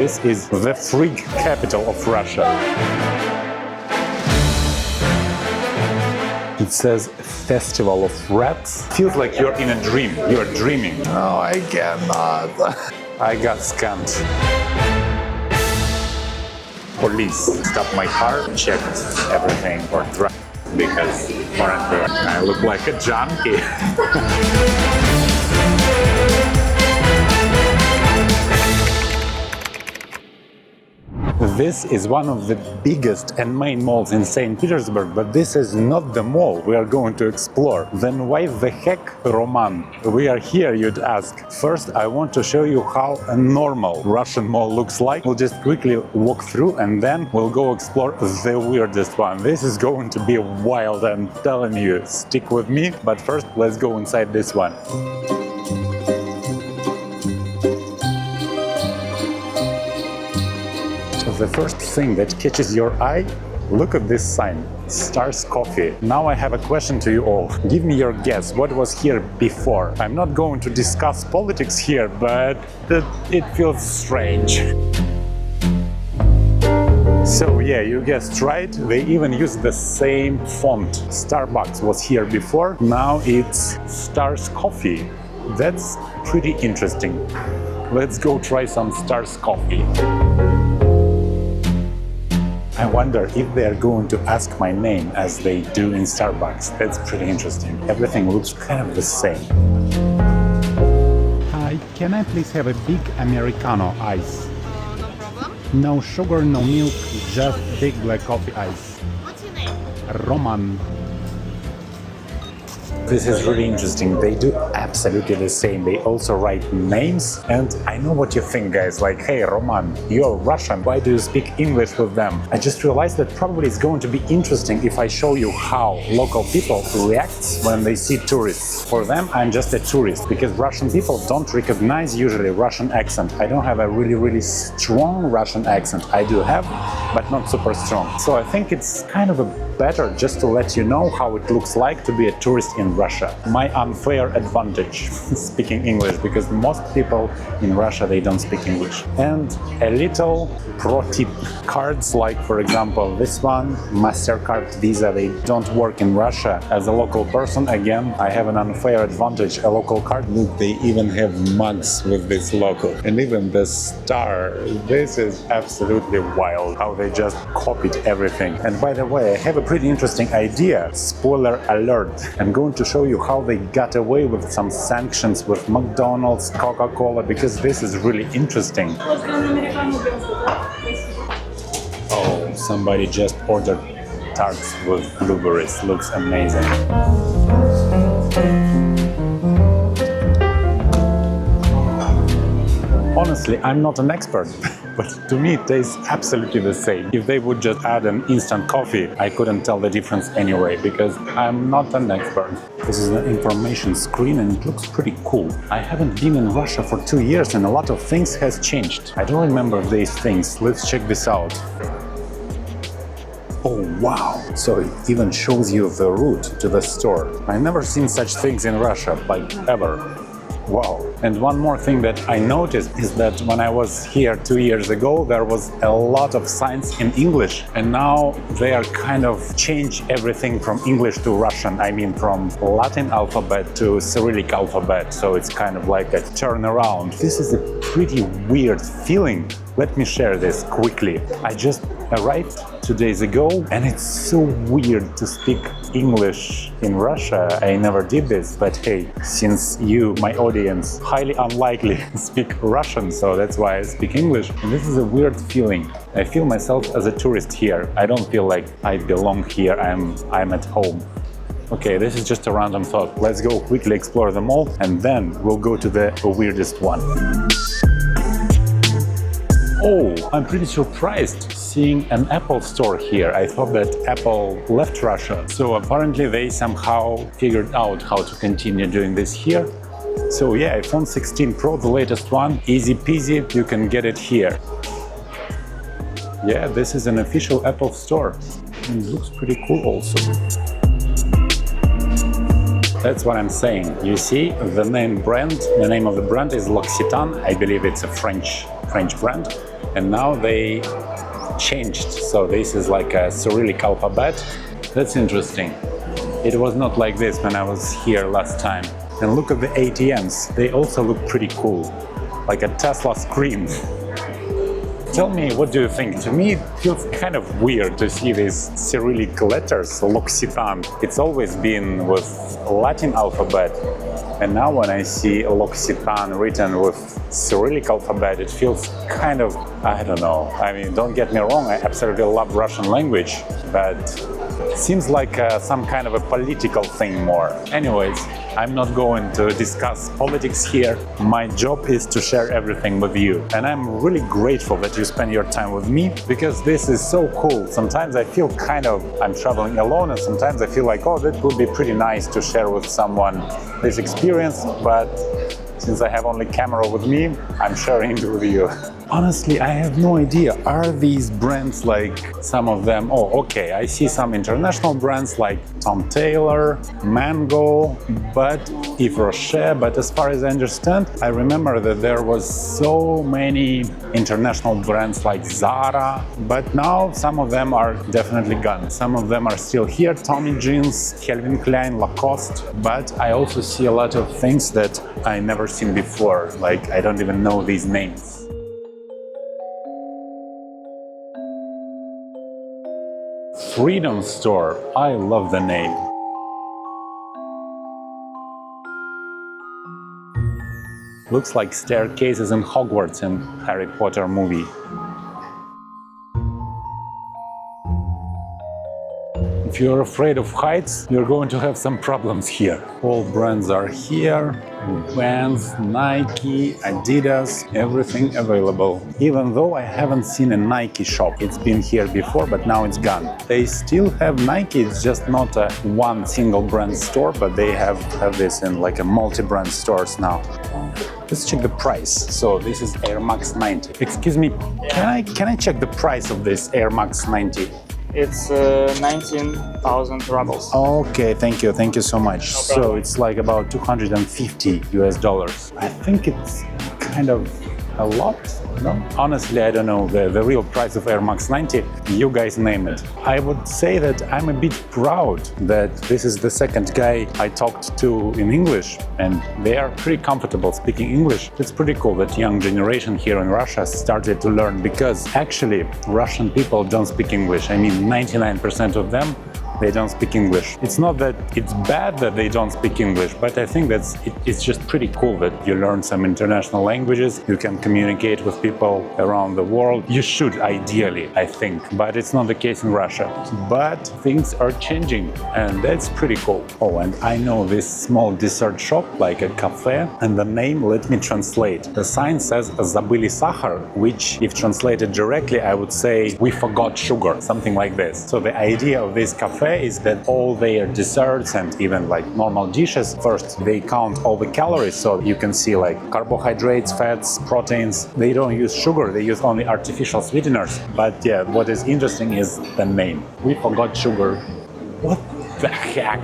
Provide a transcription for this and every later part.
This is the freak capital of Russia. It says Festival of Rats. Feels like you're in a dream. You're dreaming. No, I cannot. I got scammed. Police stopped my car, checked everything for drugs because apparently I look like a junkie. This is one of the biggest and main malls in Saint Petersburg, but this is not the mall we are going to explore. Then why the heck, Roman, we are here, you'd ask? First, I want to show you how a normal Russian mall looks like. We'll just quickly walk through and then we'll go explore the weirdest one. This is going to be wild, I'm telling you. Stick with me, but first let's go inside this one. The first thing that catches your eye, look at this sign, Stars Coffee. Now I have a question to you all. Give me your guess, what was here before? I'm not going to discuss politics here, but it feels strange. So yeah, you guessed right, they even used the same font. Starbucks was here before, now it's Stars Coffee. That's pretty interesting. Let's go try some Stars Coffee. I wonder if they are going to ask my name as they do in Starbucks. That's pretty interesting. Everything looks kind of the same. Hi, can I please have a big Americano ice? No problem. No sugar, no milk, just big black coffee ice. What's your name? Roman. This is really interesting. They do absolutely the same. They also write names. And I know what you think, guys. Like, hey, Roman, you're Russian. Why do you speak English with them? I just realized that probably it's going to be interesting if I show you how local people react when they see tourists. For them, I'm just a tourist because Russian people don't recognize usually Russian accent. I don't have a really strong Russian accent. I do have, but not super strong. So I think it's kind of better just to let you know how it looks like to be a tourist in Russia. My unfair advantage speaking English, because most people in Russia, they don't speak English. And a little pro tip, cards like, for example, this one, MasterCard, Visa, they don't work in Russia. As a local person, again, I have an unfair advantage. A local card, look, they even have mugs with this logo. And even the star, this is absolutely wild, how they just copied everything. And by the way, I have a pretty interesting idea. Spoiler alert. I'm going to show you how they got away with some sanctions with McDonald's, Coca-Cola, because this is really interesting. Oh, somebody just ordered tarts with blueberries. Looks amazing. Honestly, I'm not an expert, but to me it tastes absolutely the same. If they would just add an instant coffee, I couldn't tell the difference anyway, because I'm not an expert. This is an information screen and it looks pretty cool. I haven't been in Russia for 2 years and a lot of things has changed. I don't remember these things. Let's check this out. Oh wow! So it even shows you the route to the store. I've never seen such things in Russia, like ever. Wow. And one more thing that I noticed is that when I was here 2 years ago, there was a lot of signs in English. And now they are kind of change everything from English to Russian. I mean, from Latin alphabet to Cyrillic alphabet. So it's kind of like a turnaround. This is a pretty weird feeling. Let me share this quickly. I just arrived 2 days ago and it's so weird to speak English in Russia. I never did this, but hey, since you, my audience, highly unlikely speak Russian, so that's why I speak English. And this is a weird feeling. I feel myself as a tourist here. I don't feel like I belong here. I'm at home. Okay, this is just a random thought. Let's go quickly explore the mall and then we'll go to the weirdest one. Oh, I'm pretty surprised seeing an Apple store here. I thought that Apple left Russia. So apparently they somehow figured out how to continue doing this here. So yeah, iPhone 16 Pro, the latest one, easy peasy, you can get it here. Yeah, this is an official Apple store. And it looks pretty cool also. That's what I'm saying. You see, the name of the brand is L'Occitane. I believe it's a French brand. and now they changed. So this is like a Cyrillic alphabet. That's interesting. It was not like this when I was here last time. And look at the ATMs. They also look pretty cool, like a Tesla screen. Tell me, what do you think? To me, it feels kind of weird to see these Cyrillic letters, L'Occitan. It's always been with Latin alphabet. And now when I see L'Occitan written with Cyrillic alphabet, it feels kind of, I don't know. I mean, don't get me wrong, I absolutely love Russian language, but it seems like some kind of a political thing more. Anyways, I'm not going to discuss politics here. My job is to share everything with you. And I'm really grateful that you spend your time with me, because this is so cool. Sometimes I feel kind of, I'm traveling alone, and sometimes I feel like, oh, that would be pretty nice to share with someone this experience, but since I have only camera with me, I'm sharing it with you. Honestly, I have no idea. Are these brands like some of them? Oh, okay, I see some international brands like Tom Taylor, Mango, but Yves Rocher. But as far as I understand, I remember that there was so many international brands like Zara, but now some of them are definitely gone. Some of them are still here, Tommy Jeans, Calvin Klein, Lacoste, but I also see a lot of things that I never seen before, like I don't even know these names. Freedom Store, I love the name. Looks like staircases in Hogwarts in Harry Potter movie. If you're afraid of heights, you're going to have some problems here. All brands are here. Vans, Nike, Adidas, everything available. Even though I haven't seen a Nike shop. It's been here before, but now it's gone. They still have Nike, it's just not a one single brand store, but they have this in like a multi-brand stores now. Let's check the price. So this is Air Max 90. Excuse me, can I check the price of this Air Max 90? It's 19,000 rubles. Okay, thank you so much. So it's like about 250 US dollars. I think it's kind of a lot, no? Honestly, I don't know the real price of Air Max 90. You guys name it. I would say that I'm a bit proud that this is the second guy I talked to in English, and they are pretty comfortable speaking English. It's pretty cool that young generation here in Russia started to learn, because actually Russian people don't speak English. I mean, 99% of them, they don't speak English. It's not that it's bad that they don't speak English, but I think it's just pretty cool that you learn some international languages, you can communicate with people around the world. You should, ideally, I think, but it's not the case in Russia. But things are changing, and that's pretty cool. Oh, and I know this small dessert shop, like a cafe, and the name, let me translate. The sign says "Забыли сахар," which, if translated directly, I would say "we forgot sugar," something like this. So the idea of this cafe is that all their desserts and even like normal dishes, first they count all the calories, so you can see like carbohydrates, fats, proteins. They don't use sugar, they use only artificial sweeteners. But yeah, what is interesting is the name. We forgot sugar. What the heck?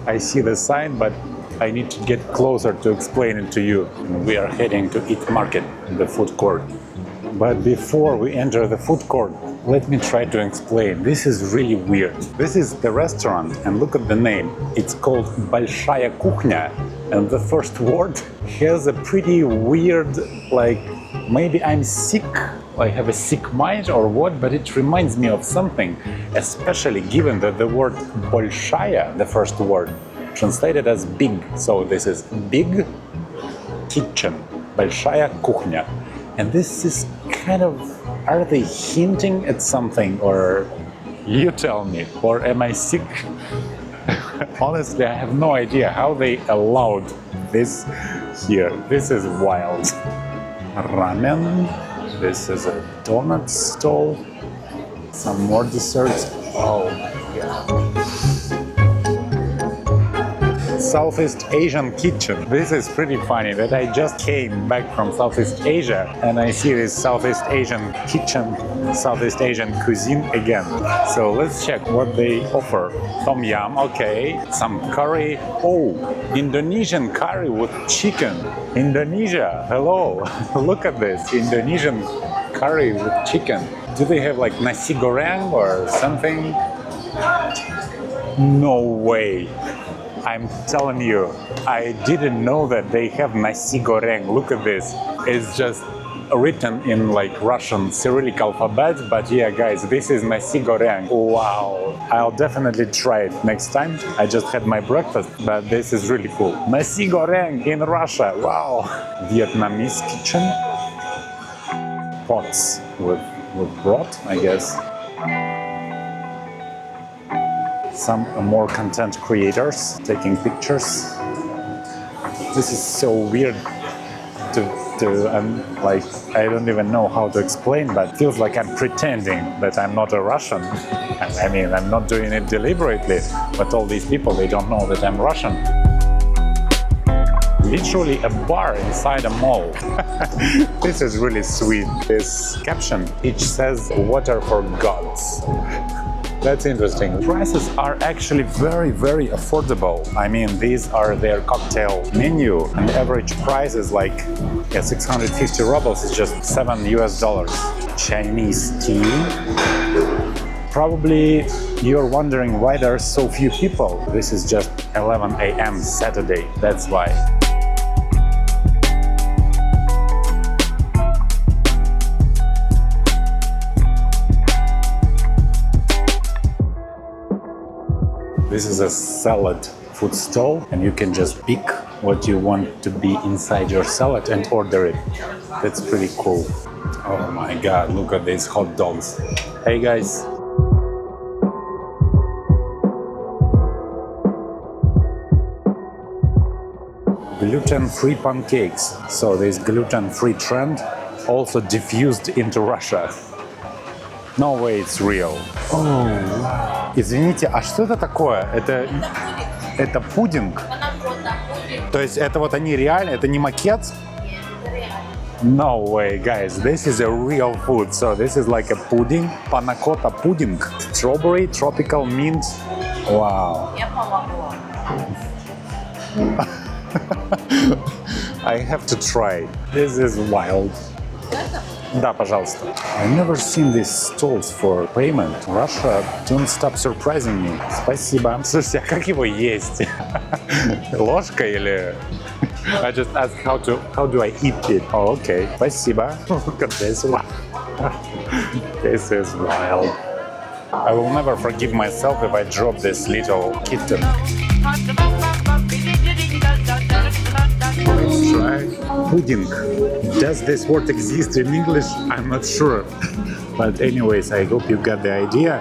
I see the sign, but I need to get closer to explain it to you. We are heading to Eat Market, the food court. But before we enter the food court, let me try to explain. This is really weird. This is the restaurant, and look at the name. It's called Большая кухня, and the first word has a pretty weird, like, maybe I'm sick, I have a sick mind or what, but it reminds me of something, especially given that the word большая, the first word, translated as big. So this is big kitchen, большая кухня. And this is kind of, are they hinting at something, or you tell me, or am I sick? Honestly, I have no idea how they allowed this here. This is wild. Ramen. This is a donut stall. Some more desserts. Oh my god. Southeast Asian kitchen. This is pretty funny that I just came back from Southeast Asia and I see this Southeast Asian kitchen, Southeast Asian cuisine again. So let's check what they offer. Tom yum, okay. Some curry. Oh, Indonesian curry with chicken. Indonesia, hello. Look at this, Indonesian curry with chicken. Do they have like nasi goreng or something? No way. I'm telling you, I didn't know that they have nasi goreng. Look at this. It's just written in like Russian Cyrillic alphabet, but yeah guys, this is nasi goreng. Wow, I'll definitely try it next time. I just had my breakfast, but this is really cool. Nasi goreng in Russia, wow. Vietnamese kitchen. Pots with broth, I guess. Some more content creators taking pictures. This is so weird like, I don't even know how to explain, but it feels like I'm pretending that I'm not a Russian. I mean, I'm not doing it deliberately, but all these people, they don't know that I'm Russian. Literally a bar inside a mall. This is really sweet. This caption, each says water for gods. That's interesting. Prices are actually very, very affordable. I mean, these are their cocktail menu, and the average price is like 650 rubles. It's just $7 US. Chinese tea. Probably you're wondering why there are so few people. This is just 11 a.m. Saturday. That's why. This is a salad food stall, and you can just pick what you want to be inside your salad and order it. That's pretty cool. Oh my god, look at these hot dogs. Hey guys. Gluten-free pancakes. So this gluten-free trend also diffused into Russia. No way it's real. Oh, wow. Извините, а что это такое? Это пудинг? То есть это вот они реально, это не макет? No way, guys. This is a real food. So this is like a pudding, panna cotta pudding. Strawberry, tropical mint. Wow. I have to try. This is wild. Да, пожалуйста. I've never seen these stalls for payment. Russia, don't stop surprising me. Спасибо. Слушайте, а как его есть? Ложка или... I just asked how do I eat it? Oh, okay. Спасибо. Look at this one. This is wild. I will never forgive myself if I drop this little kitten. Let's try pudding. Does this word exist in English? I'm not sure. But anyways, I hope you got the idea.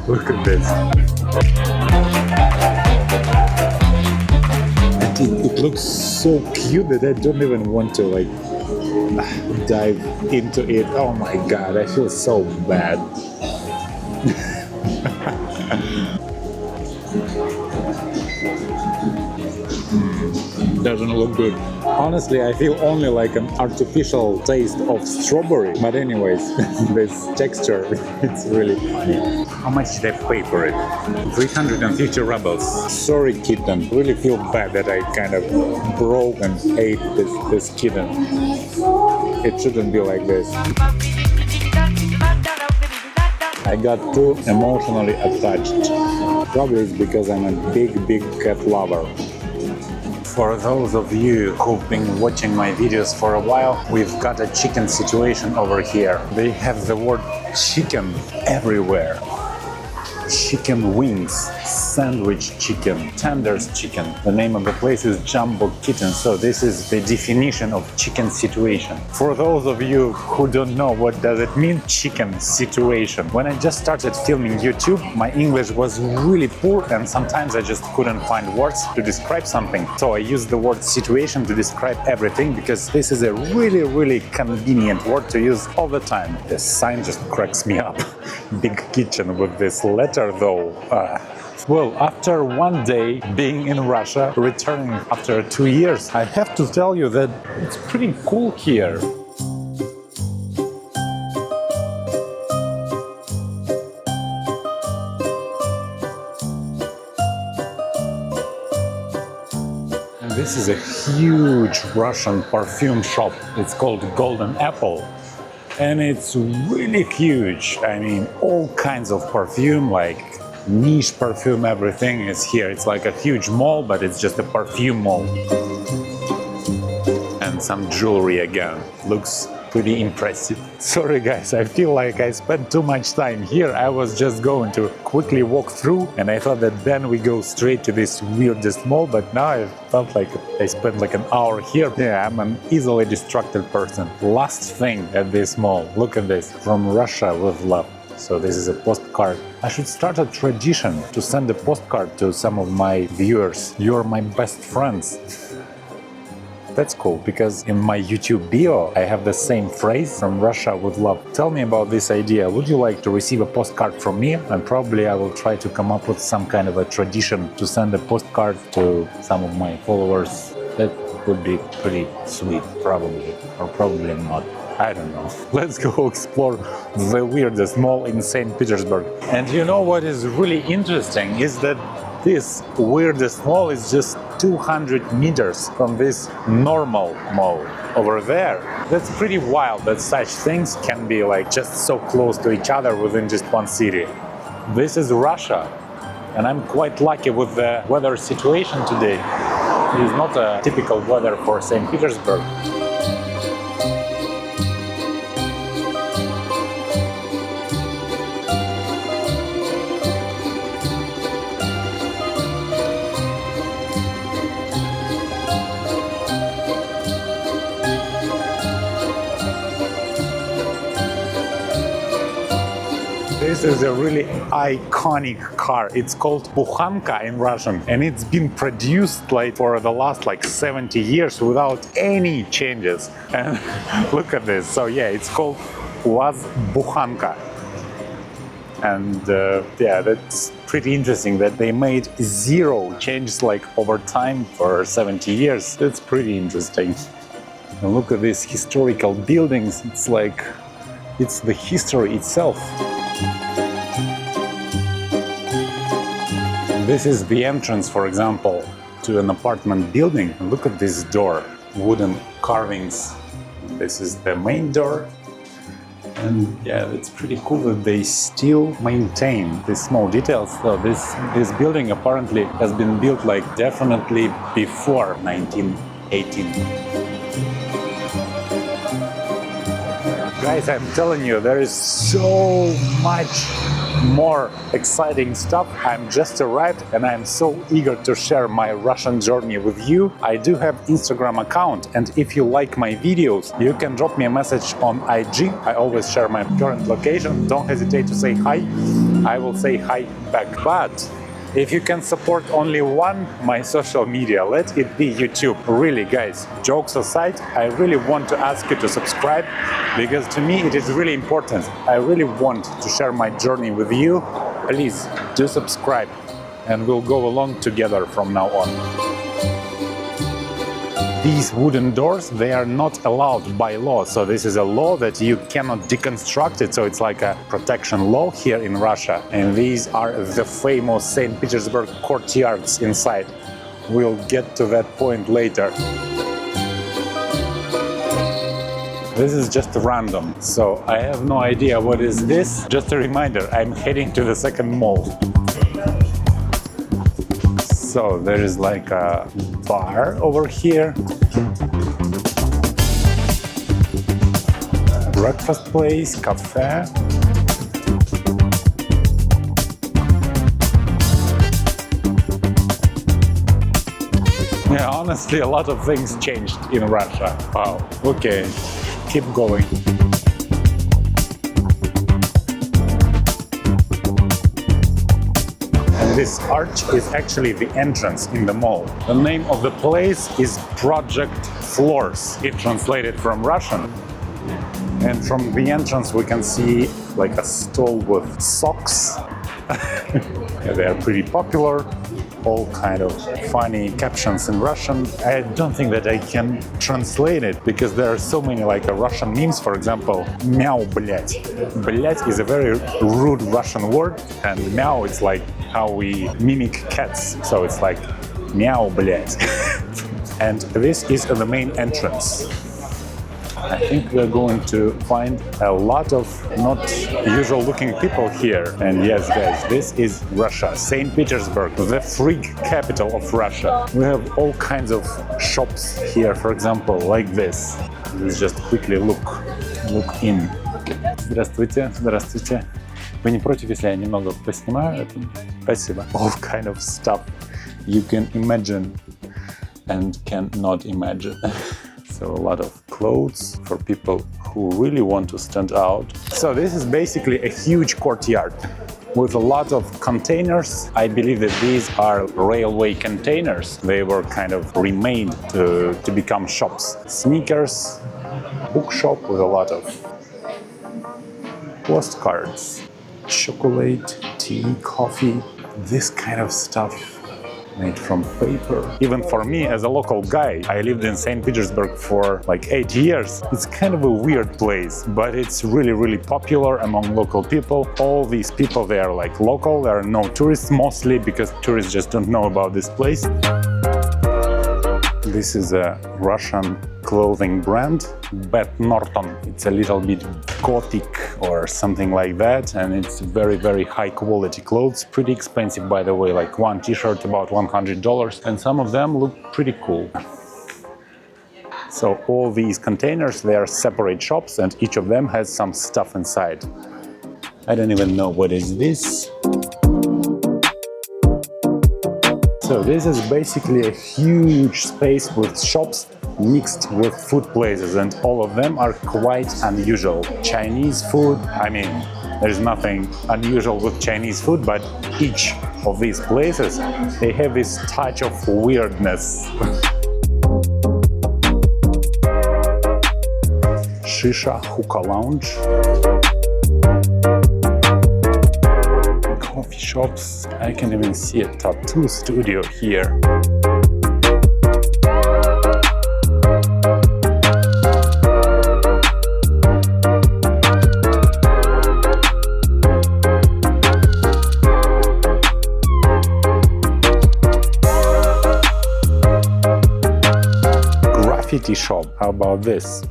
Look at this. It looks so cute that I don't even want to like dive into it. Oh my god, I feel so bad. Doesn't look good. Honestly, I feel only like an artificial taste of strawberry. But anyways, this texture, it's really funny. How much did I pay for it? 350 rubles. Sorry, kitten. Really feel bad that I kind of broke and ate this kitten. It shouldn't be like this. I got too emotionally attached. Probably it's because I'm a big cat lover. For those of you who've been watching my videos for a while, we've got a chicken situation over here. They have the word chicken everywhere. Chicken wings, sandwich chicken, tenders chicken. The name of the place is Jumbo Kitten, so this is the definition of chicken situation. For those of you who don't know what does it mean, chicken situation. When I just started filming YouTube, my English was really poor and sometimes I just couldn't find words to describe something. So I used the word situation to describe everything because this is a really convenient word to use all the time. The sign just cracks me up. Big kitchen with this letter though. Well, after one day being in Russia, returning after 2 years, I have to tell you that it's pretty cool here. And this This is a huge Russian perfume shop. It's called Golden Apple. And it's really huge. I mean, all kinds of perfume, like niche perfume, everything is here. It's like a huge mall, but it's just a perfume mall. And some jewelry again. Looks pretty impressive. Sorry guys, I feel like I spent too much time here. I was just going to quickly walk through and I thought that then we go straight to this weirdest mall, but now I felt like I spent like an hour here. Yeah, I'm an easily distracted person. Last thing at this mall, look at this, from Russia with love. So this is a postcard. I should start a tradition to send a postcard to some of my viewers. You're my best friends. That's cool, because in my YouTube bio, I have the same phrase, from Russia with love. Tell me about this idea. Would you like to receive a postcard from me? And probably I will try to come up with some kind of a tradition to send a postcard to some of my followers. That would be pretty sweet, probably, or probably not. I don't know. Let's go explore the weirdest mall in Saint Petersburg. And you know what is really interesting is that this weirdest mall is just 200 meters from this normal mall over there. That's pretty wild that such things can be like just so close to each other within just one city. This is Russia, and I'm quite lucky with the weather situation today. It is not a typical weather for Saint Petersburg. This is a really iconic car. It's called Bukhanka in Russian, and it's been produced like for the last like 70 years without any changes. And look at this. So yeah, it's called was Bukhanka. And yeah, that's pretty interesting that they made zero changes like over time for 70 years. That's pretty interesting. And look at these historical buildings. It's like it's the history itself. This is the entrance, for example, to an apartment building. Look at this door, wooden carvings. This is the main door. And yeah, it's pretty cool that they still maintain these small details. So this building apparently has been built like definitely before 1918. Guys, I'm telling you, there is so much more exciting stuff. I'm just arrived and I'm so eager to share my Russian journey with you. I do have Instagram account, and if you like my videos, you can drop me a message on IG. I always share my current location. Don't hesitate to say hi. I will say hi back. But if you can support only one my social media, let it be YouTube. Really guys, jokes aside, I really want to ask you to subscribe, because to me it is really important. I really want to share my journey with you. Please do subscribe and we'll go along together from now on. These wooden doors, they are not allowed by law. So this is a law that you cannot deconstruct it. So it's like a protection law here in Russia. And these are the famous Saint Petersburg courtyards inside. We'll get to that point later. This is just random. So I have no idea what is this. Just a reminder, I'm heading to the second mall. So there is like a bar over here, breakfast place, cafe. Yeah, honestly, a lot of things changed in Russia. Wow. Okay, keep going. This arch is actually the entrance in the mall. The name of the place is Project Floors, if translated from Russian. And from the entrance we can see like a stall with socks. Yeah, they are pretty popular. All kind of funny captions in Russian. I don't think that I can translate it because there are so many like Russian memes. For example, "Мяу, блять." "Блять" is a very rude Russian word, and "мяу" it's like how we mimic cats. So it's like "Мяу, блять." And this is the main entrance. I think we're going to find a lot of not usual looking people here. And yes, guys, this is Russia, Saint Petersburg, the freak capital of Russia. We have all kinds of shops here, for example, like this. Let's just quickly look in. Здравствуйте, здравствуйте. Вы не против, если я немного поснимаю? Спасибо. All kind of stuff you can imagine and cannot imagine. So a lot of clothes for people who really want to stand out. So this is basically a huge courtyard with a lot of containers. I believe that these are railway containers. They were kind of remade to become shops. Sneakers, bookshop with a lot of postcards, chocolate, tea, coffee, this kind of stuff. Made from paper. Even for me as a local guy, I lived in Saint Petersburg for like 8 years. It's kind of a weird place, but it's really popular among local people. All these people, they are like local, there are no tourists mostly because tourists just don't know about this place. This is a Russian clothing brand, Bet Norton. It's a little bit gothic or something like that, and it's very high quality clothes. Pretty expensive, by the way, like one t-shirt about $100, and some of them look pretty cool. So all these containers, they are separate shops, and each of them has some stuff inside. I don't even know what is this. So this is basically a huge space with shops mixed with food places, and all of them are quite unusual. Chinese food, I mean, there's nothing unusual with Chinese food, but each of these places, they have this touch of weirdness. Shisha hookah lounge. Coffee shops. I can even see a tattoo studio here. Graffiti shop. How about this?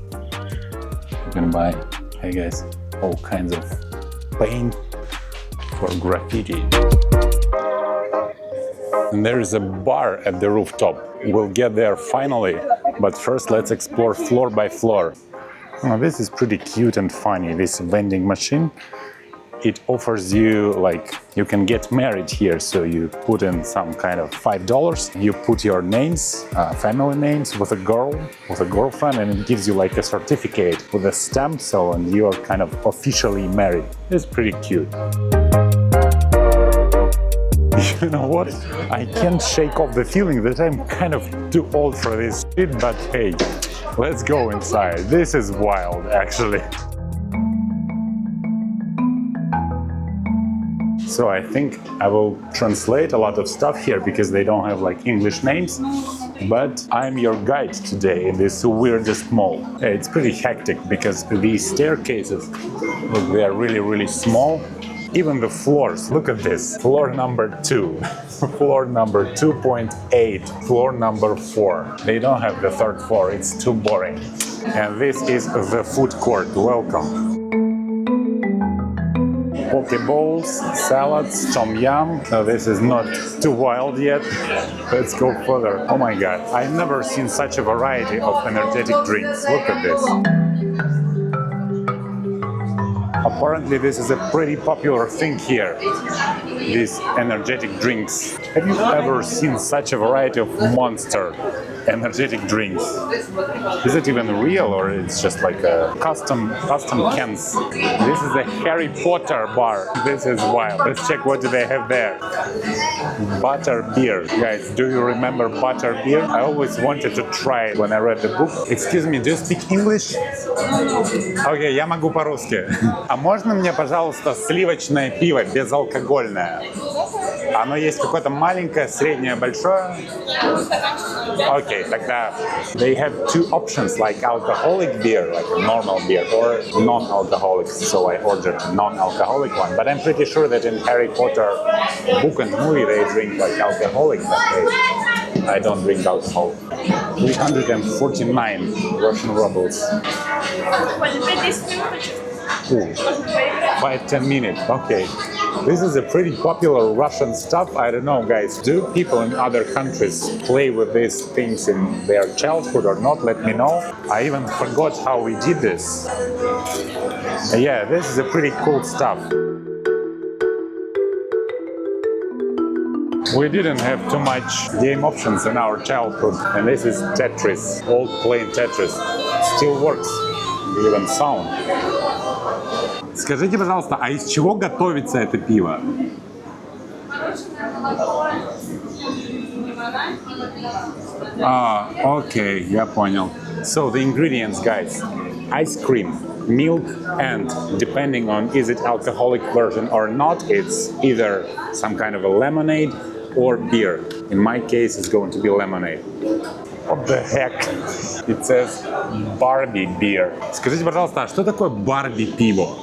You can buy, I guess, all kinds of paint for graffiti. And there is a bar at the rooftop. We'll get there finally, but first let's explore floor by floor. Oh, this is pretty cute and funny, this vending machine. It offers you, like, you can get married here, so you put in some kind of $5, you put your names, family names with a girl, with a girlfriend, and it gives you like a certificate with a stamp, so and you are kind of officially married. It's pretty cute. You know what? I can't shake off the feeling that I'm kind of too old for this shit, but hey, let's go inside. This is wild, actually. So I think I will translate a lot of stuff here because they don't have like English names, but I'm your guide today in this weirdest mall. It's pretty hectic because these staircases, look, they are really small. Even the floors, look at this. Floor number 2, floor number 2.8, floor number 4. They don't have the third floor, it's too boring. And this is the food court, welcome. Poke bowls, salads, tom yum. Now this is not too wild yet. Let's go further. Oh my god, I've never seen such a variety of energetic drinks. Look at this. Apparently this is a pretty popular thing here, these energetic drinks. Have you ever seen such a variety of Monster energetic drinks? Is it even real or it's just like a custom cans? This is a Harry Potter bar. This is wild. Let's check what do they have there. Butter beer. Guys, do you remember butter beer? I always wanted to try it when I read the book. Excuse me, do you speak English? Окей, я могу по-русски. А можно мне, пожалуйста, сливочное пиво безалкогольное? Оно есть какое-то маленькое, среднее, большое? Окей, тогда they have two options, like alcoholic beer, like a normal beer, or non-alcoholic. So I ordered a non-alcoholic one. But I'm pretty sure that in Harry Potter book and movie they drink like alcoholic. But hey, I don't drink alcohol. 349 Russian rubles. Ooh, 5-10 minutes. Okay. This is a pretty popular Russian stuff. I don't know, guys. Do people in other countries play with these things in their childhood or not? Let me know. I even forgot how we did this. Yeah, this is a pretty cool stuff. We didn't have too much game options in our childhood, and this is Tetris, old plain Tetris. Still works, even sound. Скажите, пожалуйста, а из чего готовится это пиво? Окей, я понял. So the ingredients, guys: ice cream, milk, and depending on is it alcoholic version or not, it's either some kind of a lemonade or beer. In my case, it's going to be lemonade. What the heck? It says Barbie beer. Скажите, пожалуйста, а что такое Барби пиво?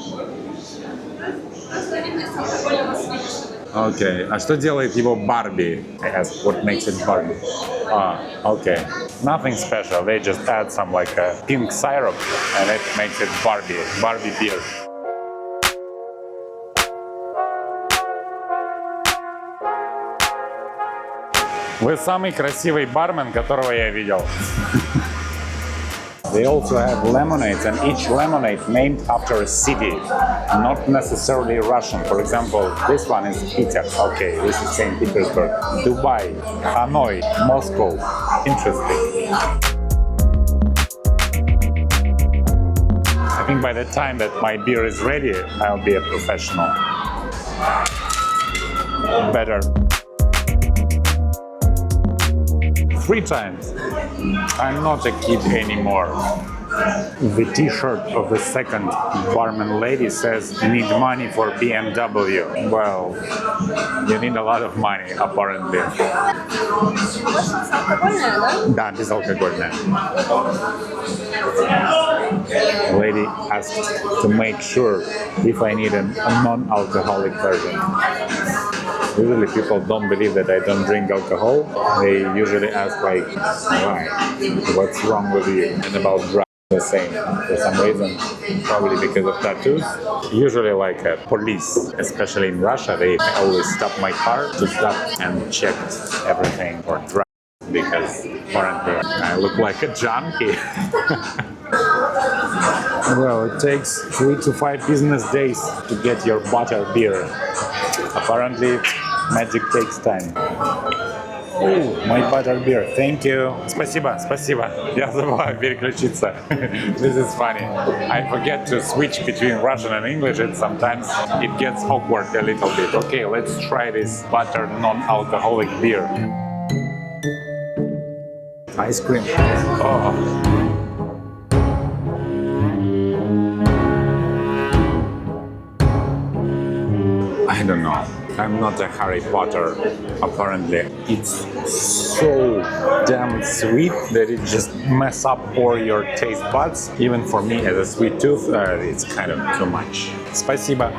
Окей. А что делает его Барби? I asked what makes it Barbie. Okay. Nothing special. They just add some like a pink syrup and it makes it Barbie. Barbie beer. Вы самый красивый бармен, которого я видел. They also have lemonades, and each lemonade named after a city, not necessarily Russian. For example, this one is Peter. Okay, this is Saint Petersburg. Dubai, Hanoi, Moscow. Interesting. I think by the time that my beer is ready, I'll be a professional. Better. 3 times. I'm not a kid anymore. The t-shirt of the second barman lady says, need money for BMW. Well, you need a lot of money, apparently. Да, безалкогольная. The lady asked to make sure if I need a non-alcoholic version. Usually people don't believe that I don't drink alcohol. They usually ask like, why? What's wrong with you? And about drugs, the same. For some reason, probably because of tattoos. Usually like police, especially in Russia, they always stop my car to stop and check everything for drugs because apparently I look like a junkie. Well, it takes 3 to 5 business days to get your butter beer. Apparently, magic takes time. Oh, my butter beer. Thank you. Спасибо, спасибо. Я забываю переключиться. This is funny. I forget to switch between Russian and English, and sometimes it gets awkward a little bit. Okay, let's try this butter non-alcoholic beer. Ice cream. Oh. I don't know. I'm not a Harry Potter, apparently. It's so damn sweet that it just mess up all your taste buds. Even for me as a sweet tooth, it's kind of too much. Спасибо.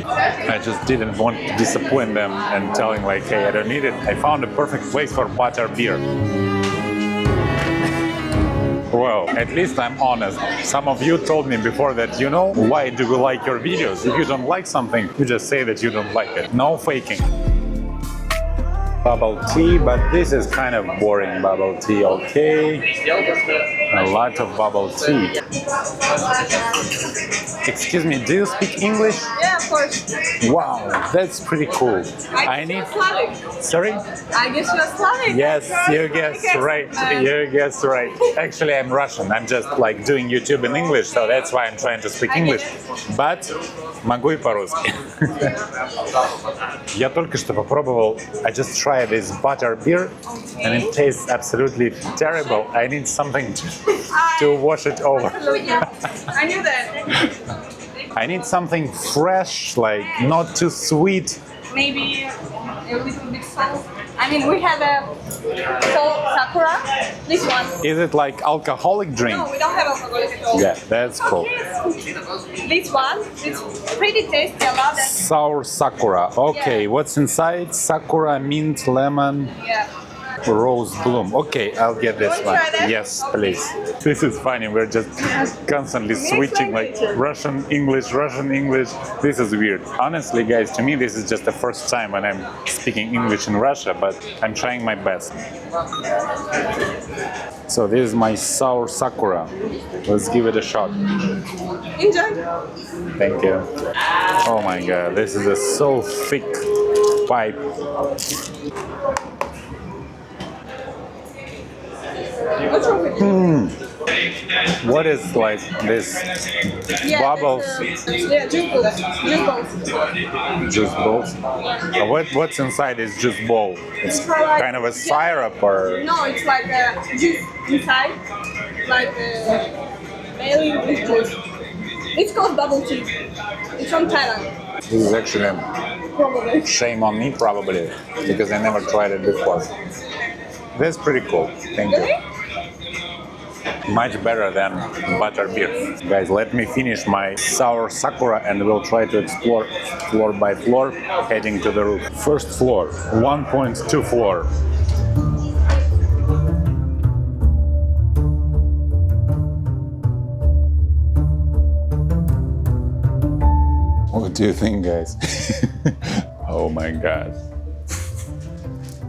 I just didn't want to disappoint them and telling like, hey, I don't need it. I found a perfect place for butter beer. Well, at least I'm honest. Some of you told me before that, you know, why do we like your videos? If you don't like something, you just say that you don't like it. No faking. Bubble tea, but this is kind of boring bubble tea, okay? A lot of bubble tea. Excuse me, do you speak English? Yeah, of course. Wow, that's pretty cool. I guess you're Slavic. Sorry? I guess you're Slavic. Yes, you guessed right. You guessed right. Actually, I'm Russian. I'm just like doing YouTube in English, so that's why I'm trying to speak English. But могу и по-русски. Я только что попробовал. I just tried this butter beer, and it tastes absolutely terrible. I need something to wash it over. I knew that. I need something fresh, like not too sweet. Maybe a little bit salt. I mean, we have a salt sakura. This one. Is it like alcoholic drink? No, we don't have alcoholic at all. Yeah, that's cool. This one, it's pretty tasty. I love that. Sour sakura. Okay, Yeah. what's inside? Sakura, mint, lemon. Yeah. Rose bloom. Okay, I'll get this Want to one. try that? Yes, please. This is funny. We're just constantly switching like Russian, English, Russian, English. This is weird. Honestly, guys, to me, this is just the first time when I'm speaking English in Russia, but I'm trying my best. So this is my sour sakura. Let's give it a shot. Enjoy. Thank you. Oh my god, this is a so thick pipe. What's wrong with you? What is like this bubbles, Yeah, juice balls. Juice balls. juice balls? What's inside is juice ball? It's like- kind of a syrup or No, it's like juice inside, like mainly with juice. It's called bubble tea. It's from Thailand, this is actually probably. shame on me probably because I never tried it before. That's pretty cool. Thank you. Really? Much better than butter beer. Guys, let me finish my sour sakura and we'll try to explore floor by floor, heading to the roof. First floor, 1.2 floor. What do you think, guys? Oh my god.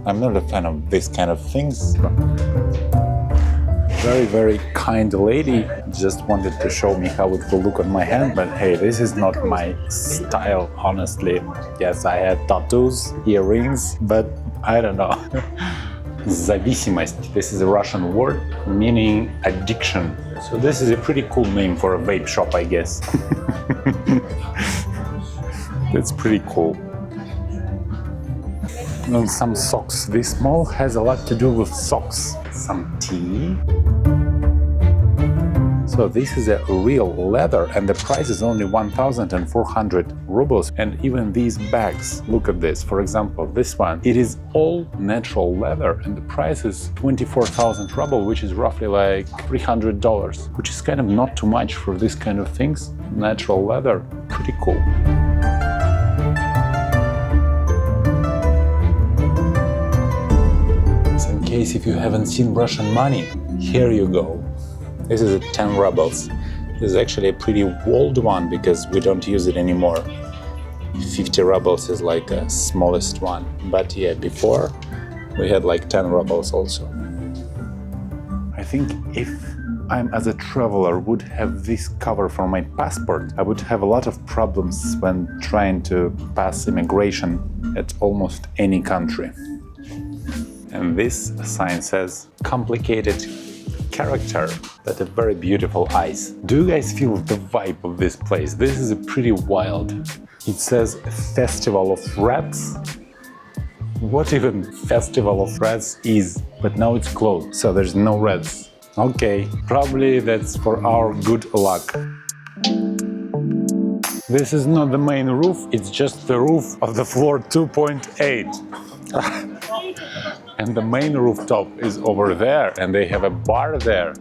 I'm not a fan of this kind of things. Very kind lady just wanted to show me how it will look on my hand, but hey, this is not my style, honestly. Yes, I had tattoos, earrings, but I don't know. Зависимость. This is a Russian word meaning addiction. So this is a pretty cool name for a vape shop, I guess. That's pretty cool. And some socks. This mall has a lot to do with socks. Some tea. So this is a real leather and the price is only 1,400 rubles. And even these bags, look at this. For example, this one, it is all natural leather and the price is 24,000 ruble, which is roughly like $300, which is kind of not too much for this kind of things. Natural leather, pretty cool. So in case if you haven't seen Russian money, here you go. This is a 10 rubles. This is actually a pretty old one because we don't use it anymore. 50 rubles is like a smallest one. But yeah, before we had like 10 rubles also. I think if I as a traveler would have this cover for my passport, I would have a lot of problems when trying to pass immigration at almost any country. And this sign says complicated character, but a very beautiful eyes. Do you guys feel the vibe of this place? This is a pretty wild. It says Festival of Rats. What even Festival of Rats is? But now it's closed, so there's no rats. Okay, probably that's for our good luck. This is not the main roof, it's just the roof of the floor 2.8. And the main rooftop is over there and they have a bar there.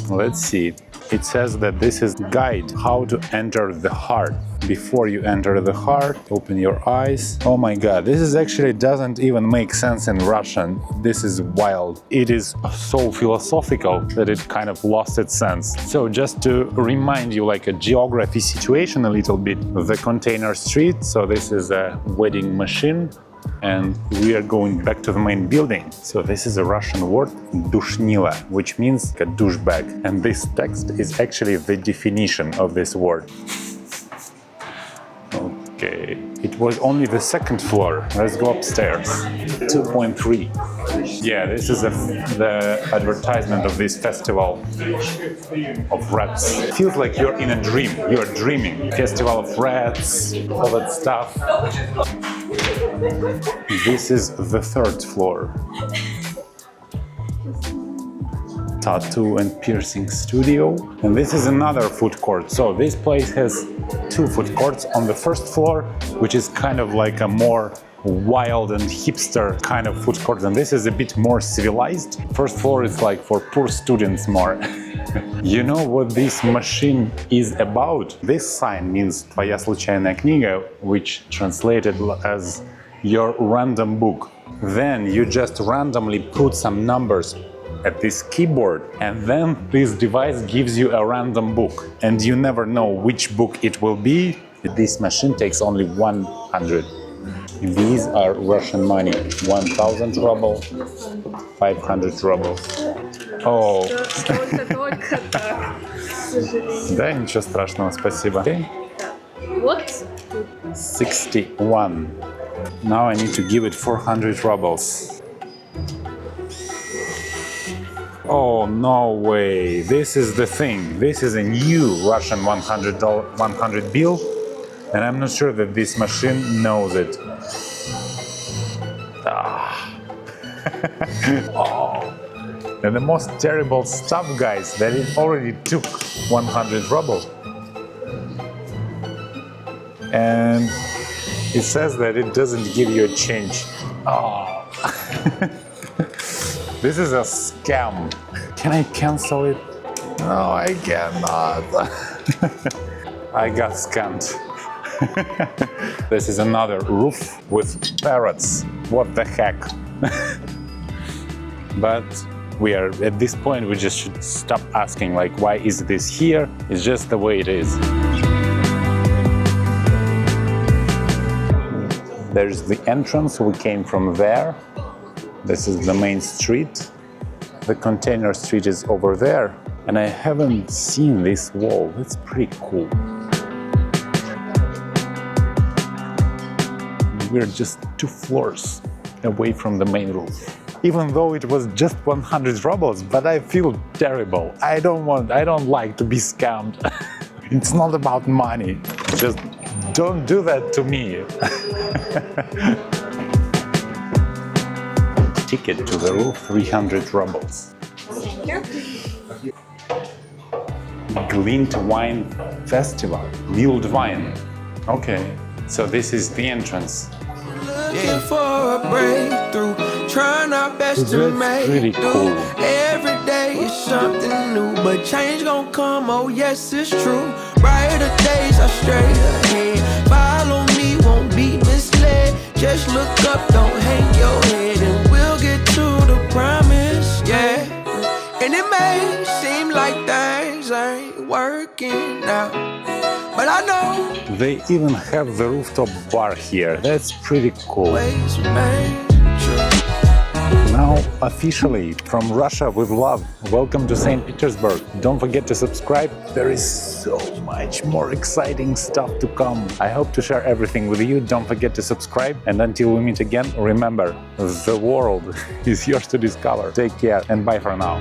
Let's see. It says that this is guide how to enter the heart. Before you enter the heart, open your eyes. Oh my god, this is actually doesn't even make sense in Russian. This is wild. It is so philosophical that it kind of lost its sense. So just to remind you like a geography situation a little bit, the Container Street, so this is a wedding machine. And we are going back to the main building. So this is a Russian word, dushnila, which means a douchebag. And this text is actually the definition of this word. Okay, it was only the second floor. Let's go upstairs. 2.3. Yeah, this is the advertisement of this festival of rats. It feels like you're in a dream. You're dreaming. Festival of rats, all that stuff. This is the third floor. Tattoo and piercing studio. And this is another food court. So this place has two food courts on the first floor, which is kind of like a more wild and hipster kind of food court. And this is a bit more civilized. First floor is like for poor students more. You know what this machine is about? This sign means «Твоя случайная книга», which translated as your random book. Then you just randomly put some numbers at this keyboard, and then this device gives you a random book, and you never know which book it will be. This machine takes only 100. These are Russian money. 1000 ruble, 500 rubles. Oh. Да, ничего страшного, спасибо. Okay. What? 61. Now I need to give it 400 rubles. Oh, no way. This is the thing. This is a new Russian $100 bill, and I'm not sure that this machine knows it. Oh. And the most terrible stuff, guys, that it already took 100 rubles. And it says that it doesn't give you a change. Oh. This is a scam. Can I cancel it? No, I cannot. I got scammed. This is another roof with parrots. What the heck? But we are at this point, we just should stop asking, like, why is this here? It's just the way it is. There's the entrance. We came from there. This is the main street. The container street is over there. And I haven't seen this wall. It's pretty cool. We're just 2 floors away from the main roof. Even though it was just 100 rubles, but I feel terrible. I don't like to be scammed. It's not about money. Just don't do that to me. Ticket to the roof, 300 rubles. Glint Wine Festival, Wild Wine. Okay, so this is the entrance. Looking for a breakthrough, trying our best to make really cool. Every day is something new, but change gon' come, oh yes, it's true. Brighter days are straight ahead. Follow me, won't be misled. Just look up, don't hang your head, and we'll get to the promise, yeah. And it may seem like things ain't working out, but I know They even have the rooftop bar here. That's pretty cool. ways remain true. Now, officially, from Russia with love, welcome to Saint Petersburg. Don't forget to subscribe. There is so much more exciting stuff to come. I hope to share everything with you. Don't forget to subscribe. And until we meet again, remember, the world is yours to discover. Take care and bye for now.